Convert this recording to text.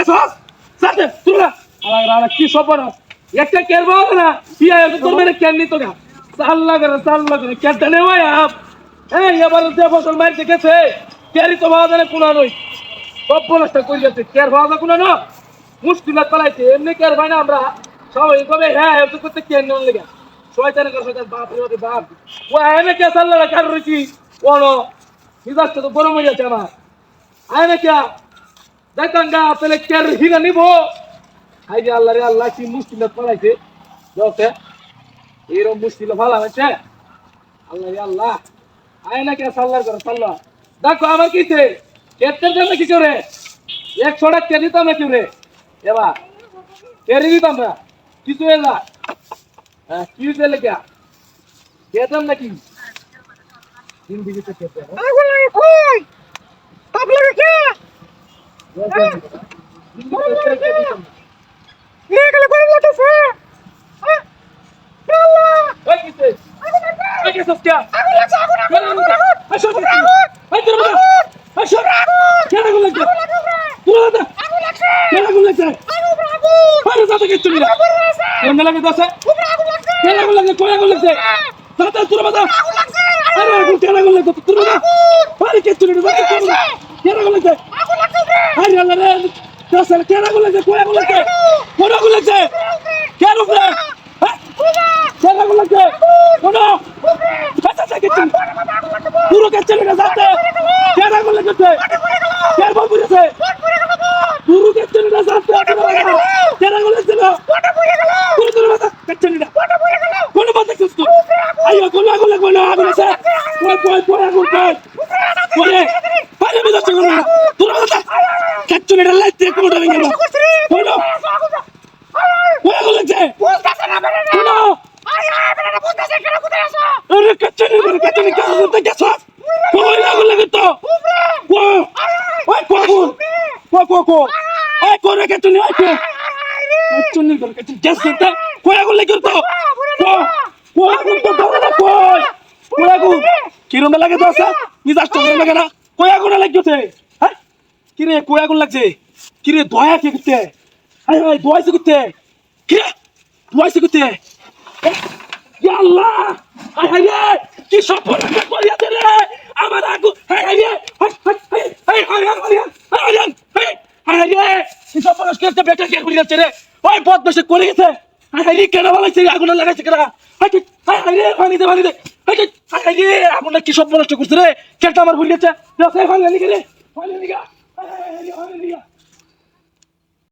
গেছস সাথে তুলা আলা কি সপনা একটা কেরবা না ইয়া তোর মেরে কেন নি তো না সাল লাগে কে দনে ভাই আপ এই এবার যে বছর মারতে গেছে কেরি তো বাজারে কোনা নই সব বলস্তা কই যাচ্ছে কের বাজা কোনা না মুশকিলাত পালাইছে এমনি কের ভাই না আমরা সবাই কবে হ্যাঁ এত করতে কেন নন লাগা শয়তানের কাছে বাপ রে বাপ ও এনে কে সাল লাগা কার রইছি ওনো মিজাজটা তো গরম হয়ে যাচ্ছে আমার আয়না কে দেখঙ্গা পেলে কের হিগা নিবো আই যে আল্লাহ রে আল্লাহ কি মুশকিলাত পালাইছে জোতে এরকম মুশকিল ভালো হয়েছে আল্লাহ রে আল্লাহ আয়না কে সাল্লাহ করে সাল্লাহ দেখো আমার কিছে কেটের জন্য কি করে 100 টাকা কে দিতাম না কি রে এবার কেরি দিতাম না কিছু এলা হ্যাঁ কি দিলে কে কেতাম নাকি দিন দিকে তো কেতে আগুন লাগে কই তাপ লাগে কে নিয়ে গেলে গরম লাগতেছে আল্লাহ ওই কিছে ওই কিছে সস্তা আগুন লাগছে আগুন আসো এই তোর মা আসো কেন আগুন লাগছে তুই দাদা আগুন লাগছে কেন আগুন লাগছে আরে দাদা কে তুমি কেন লাগে দছে কেন আগুন লাগছে কই আগুন লাগছে দাদা তোর মা আগুন লাগছে আরে আগুন কেন আগুন লাগছে তোর মা আরে কে তুমি দাদা কেন আগুন লাগছে আগুন লাগছে আরে আল্লাহ রে দছে কেন আগুন লাগছে কই আগুন লাগছে কোন আগুন লাগছে কেন উপরে কেন আগুন লাগছে কোন আচ্ছা কে তুমি পুরো কে চলে না যাতে কেন আগুন লাগছে কেন বল বুঝছে পুরো কে চলে না যাতে কেন আগুন লাগছে পুরো তোর মাথা কে চলে না কোন মাথা কিস তো আইও কোন আগুন লাগবে না আগুন আছে কই আগুন কই আরে মেজাজ চলে না তোর মাথা কে চলে না লাইতে কোনটা ভেঙে গেল কোন কই আগুন লাগছে বুঝতাছ না বেরে কোন আরে বেরে বুঝতাছ কেন কোথায় আছো আরে কে চলে কে করতে গেছ কই আগুন লাগে তো ওই আগুন কো ওই করে কে চলে আই চুন্নি করে কে গ্যাস করতে কই আগুন লাগে তো কই আগুন তো দাও না কই আগুন কিরম লাগে তো আছে মিজাজ তো লাগে না কই আগুন লাগছে হ্যাঁ কি রে কই আগুন লাগছে কি রে দয়া কে করতে হাই হাই দয়া সে করতে কি রে দয়া সে করতে ইয়া আল্লাহ হাই হাই রে কি সব পড়া করিয়া দে রে আমার আগুন হাই হাই রে হাই রে কি সব পড়া করতে বেটা কে করিয়া দে রে ওই বদ বসে করে গেছে হাই রে কেন বলাইছে আগুন লাগাইছে কেন হাই রে পানি দে হাই রে আগুন কি সব নষ্ট করছে রে কেটা আমার ভুল গেছে পানি লাগি রে পানি লাগা হাই রে